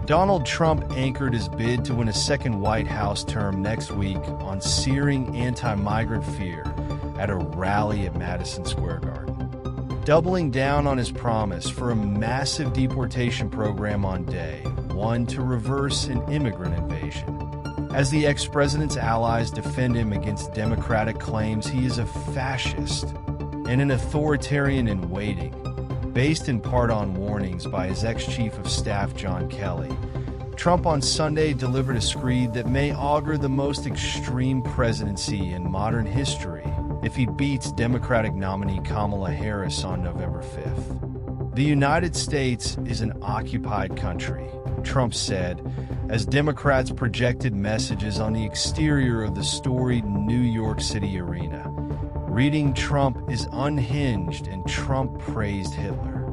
Donald Trump anchored his bid to win a second White House term next week on searing anti-migrant fear at a rally at Madison Square Garden, doubling down on his promise for a massive deportation program on day one to reverse an immigrant invasion. As the ex-president's allies defend him against Democratic claims he is a fascist and an authoritarian in waiting, based in part on warnings by his ex-chief of staff John Kelly, Trump on Sunday delivered a screed that may augur the most extreme presidency in modern history if he beats Democratic nominee Kamala Harris on November 5th. The United States is an occupied country, Trump said, as Democrats projected messages on the exterior of the storied New York City arena, reading Trump is unhinged and Trump praised Hitler.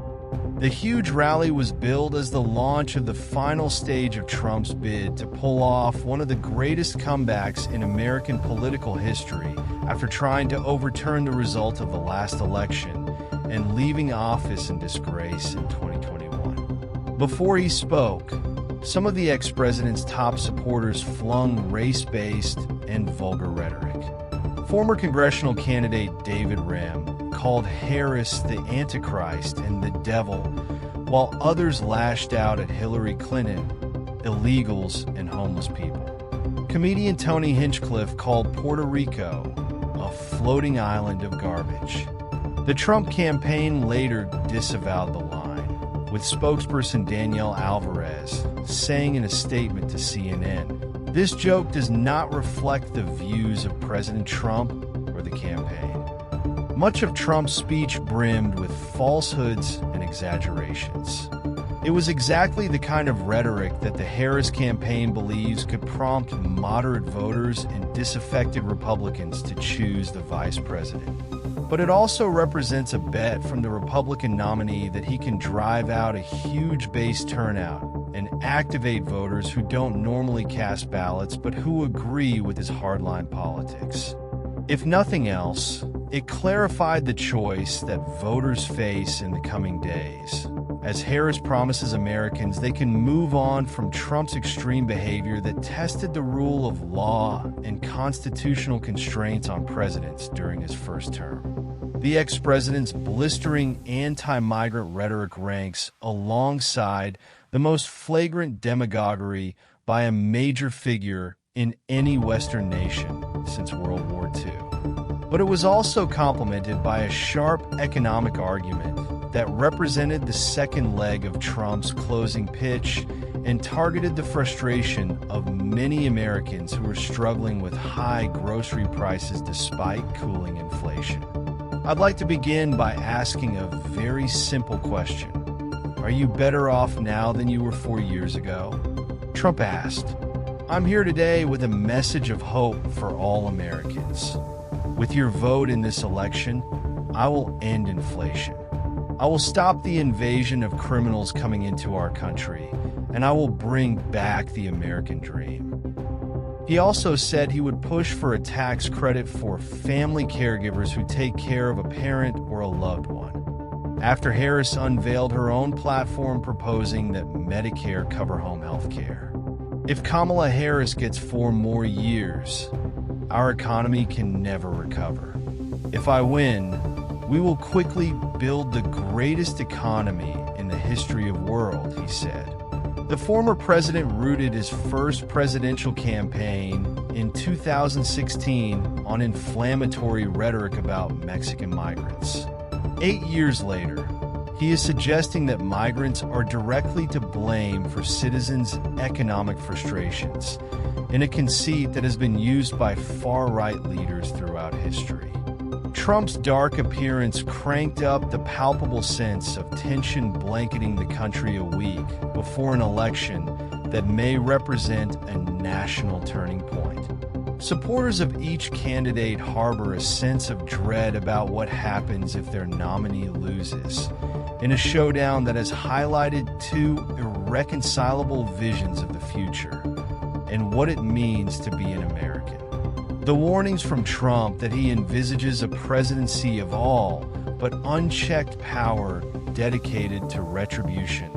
The huge rally was billed as the launch of the final stage of Trump's bid to pull off one of the greatest comebacks in American political history after trying to overturn the result of the last election and leaving office in disgrace in 2021. Before he spoke, some of the ex-president's top supporters flung race-based and vulgar rhetoric. Former congressional candidate David Rem called Harris the antichrist and the devil, while others lashed out at Hillary Clinton, illegals, and homeless people. Comedian Tony Hinchcliffe called Puerto Rico a floating island of garbage. The Trump campaign later disavowed the line, with spokesperson Danielle Alvarez saying in a statement to CNN, "This joke does not reflect the views of President Trump or the campaign." Much of Trump's speech brimmed with falsehoods and exaggerations. It was exactly the kind of rhetoric that the Harris campaign believes could prompt moderate voters and disaffected Republicans to choose the vice president. But it also represents a bet from the Republican nominee that he can drive out a huge base turnout and activate voters who don't normally cast ballots but who agree with his hardline politics. If nothing else, it clarified the choice that voters face in the coming days, as Harris promises Americans they can move on from Trump's extreme behavior that tested the rule of law and constitutional constraints on presidents during his first term. The ex-president's blistering anti-migrant rhetoric ranks alongside the most flagrant demagoguery by a major figure in any Western nation since World War II. But it was also complemented by a sharp economic argument that represented the second leg of Trump's closing pitch and targeted the frustration of many Americans who are struggling with high grocery prices despite cooling inflation. I'd like to begin by asking a very simple question. Are you better off now than you were 4 years ago? Trump asked. I'm here today with a message of hope for all Americans. With your vote in this election, I will end inflation. I will stop the invasion of criminals coming into our country, and I will bring back the American dream. He also said he would push for a tax credit for family caregivers who take care of a parent or a loved one, after Harris unveiled her own platform proposing that Medicare cover home health care. If Kamala Harris gets 4 more years, our economy can never recover. If I win, we will quickly build the greatest economy in the history of the world, he said. The former president rooted his first presidential campaign in 2016 on inflammatory rhetoric about Mexican migrants. 8 years later, he is suggesting that migrants are directly to blame for citizens' economic frustrations, in a conceit that has been used by far-right leaders throughout history. Trump's dark appearance cranked up the palpable sense of tension blanketing the country a week before an election that may represent a national turning point. Supporters of each candidate harbor a sense of dread about what happens if their nominee loses, in a showdown that has highlighted 2 irreconcilable visions of the future and what it means to be an American. The warnings from Trump that he envisages a presidency of all but unchecked power dedicated to retribution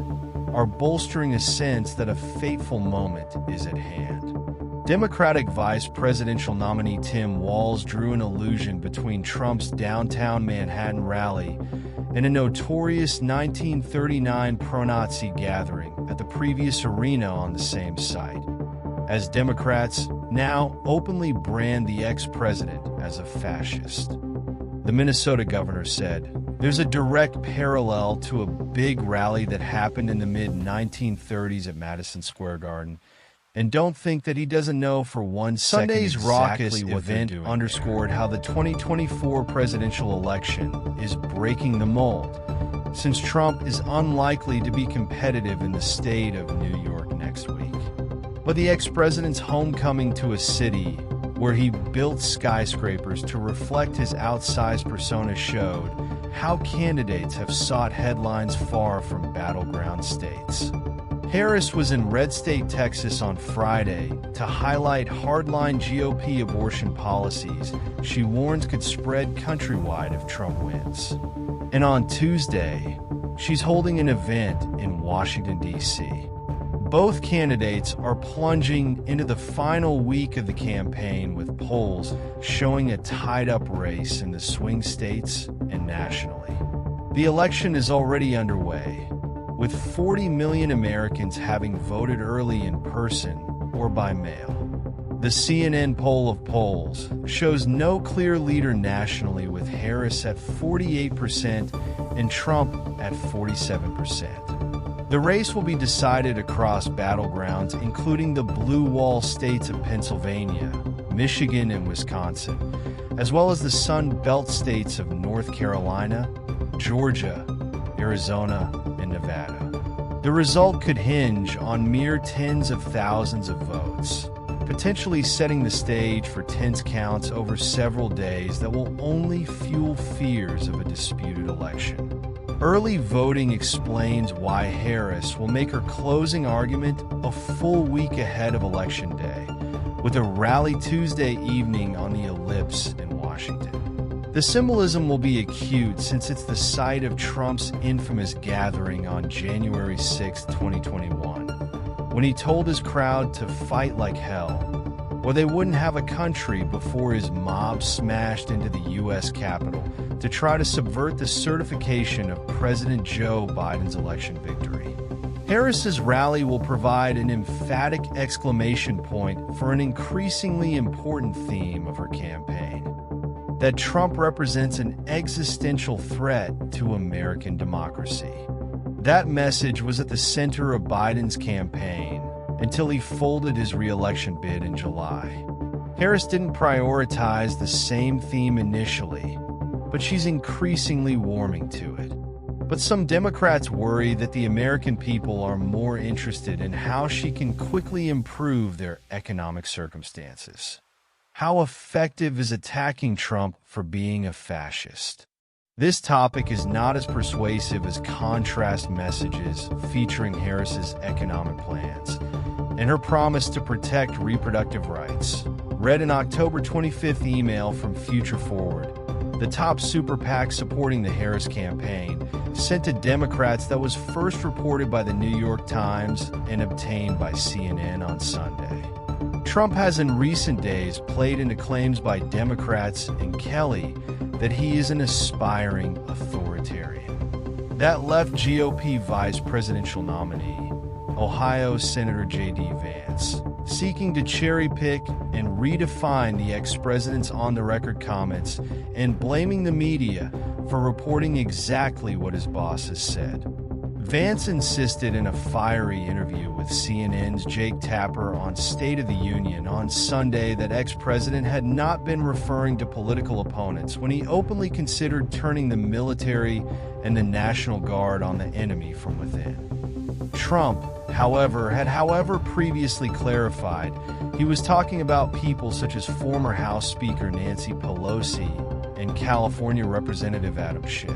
are bolstering a sense that a fateful moment is at hand. Democratic vice presidential nominee Tim Walz drew an illusion between Trump's downtown Manhattan rally and a notorious 1939 pro-Nazi gathering at the previous arena on the same site, as Democrats now openly brand the ex-president as a fascist. The Minnesota governor said, "There's a direct parallel to a big rally that happened in the mid-1930s at Madison Square Garden, and don't think that he doesn't know for one second Sunday's exactly raucous what event underscored how the 2024 presidential election is breaking the mold, since Trump is unlikely to be competitive in the state of New York next week. But the ex-president's homecoming to a city where he built skyscrapers to reflect his outsized persona showed how candidates have sought headlines far from battleground states. Harris was in Red State, Texas on Friday to highlight hardline GOP abortion policies she warns could spread countrywide if Trump wins. And on Tuesday, she's holding an event in Washington, D.C. Both candidates are plunging into the final week of the campaign with polls showing a tied-up race in the swing states and nationally. The election is already underway, with 40 million Americans having voted early in person or by mail. The CNN poll of polls shows no clear leader nationally, with Harris at 48% and Trump at 47%. The race will be decided across battlegrounds, including the blue wall states of Pennsylvania, Michigan, and Wisconsin, as well as the Sun Belt states of North Carolina, Georgia, Arizona, and Nevada. The result could hinge on mere tens of thousands of votes, potentially setting the stage for tense counts over several days that will only fuel fears of a disputed election. Early voting explains why Harris will make her closing argument a full week ahead of Election Day, with a rally Tuesday evening on the Ellipse in Washington. The symbolism will be acute since it's the site of Trump's infamous gathering on January 6, 2021, when he told his crowd to fight like hell, or they wouldn't have a country, before his mob smashed into the U.S. Capitol to try to subvert the certification of President Joe Biden's election victory. Harris's rally will provide an emphatic exclamation point for an increasingly important theme of her campaign: that Trump represents an existential threat to American democracy. That message was at the center of Biden's campaign until he folded his re-election bid in July. Harris didn't prioritize the same theme initially, but she's increasingly warming to it. But some Democrats worry that the American people are more interested in how she can quickly improve their economic circumstances. How effective is attacking Trump for being a fascist? This topic is not as persuasive as contrast messages featuring Harris's economic plans and her promise to protect reproductive rights. Read an October 25th email from Future Forward, the top super PAC supporting the Harris campaign, sent to Democrats, that was first reported by the New York Times and obtained by CNN on Sunday. Trump has in recent days played into claims by Democrats and Kelly that he is an aspiring authoritarian. That left GOP vice presidential nominee, Ohio Senator J.D. Vance, seeking to cherry-pick and redefine the ex-president's on-the-record comments and blaming the media for reporting exactly what his boss has said. Vance insisted in a fiery interview with CNN's Jake Tapper on State of the Union on Sunday that ex-president had not been referring to political opponents when he openly considered turning the military and the National Guard on the enemy from within. Trump, however, had previously clarified he was talking about people such as former House Speaker Nancy Pelosi and California Representative Adam Schiff.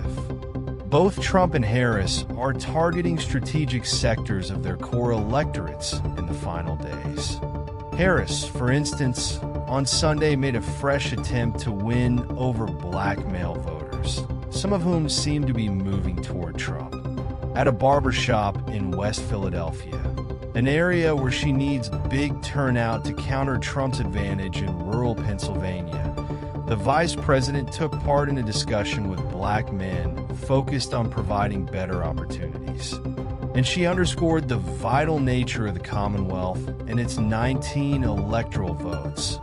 Both Trump and Harris are targeting strategic sectors of their core electorates in the final days. Harris, for instance, on Sunday made a fresh attempt to win over black male voters, some of whom seem to be moving toward Trump. at a barber shop in West Philadelphia, an area where she needs big turnout to counter Trump's advantage in rural Pennsylvania. The vice president took part in a discussion with black men focused on providing better opportunities. And she underscored the vital nature of the Commonwealth and its 19 electoral votes,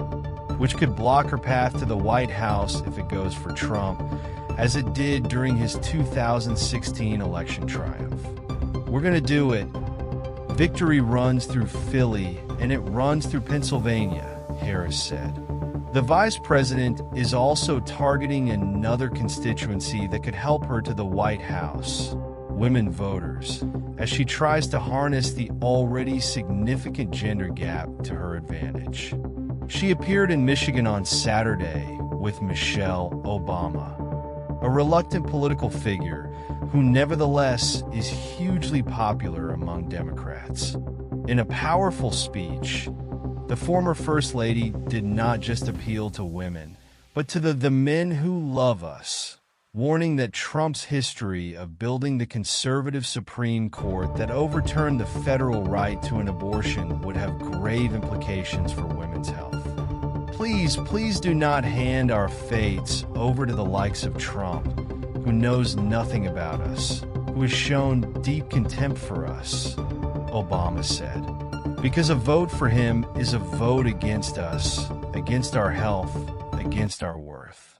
which could block her path to the White House if it goes for Trump, as it did during his 2016 election triumph. We're going to do it. Victory runs through Philly, and it runs through Pennsylvania, Harris said. The vice president is also targeting another constituency that could help her to the White House, women voters, as she tries to harness the already significant gender gap to her advantage. She appeared in Michigan on Saturday with Michelle Obama, a reluctant political figure who nevertheless is hugely popular among Democrats. In a powerful speech, the former First Lady did not just appeal to women, but to the men who love us, warning that Trump's history of building the conservative Supreme Court that overturned the federal right to an abortion would have grave implications for women's health. Please do not hand our fates over to the likes of Trump, who knows nothing about us, who has shown deep contempt for us, Obama said. Because a vote for him is a vote against us, against our health, against our worth.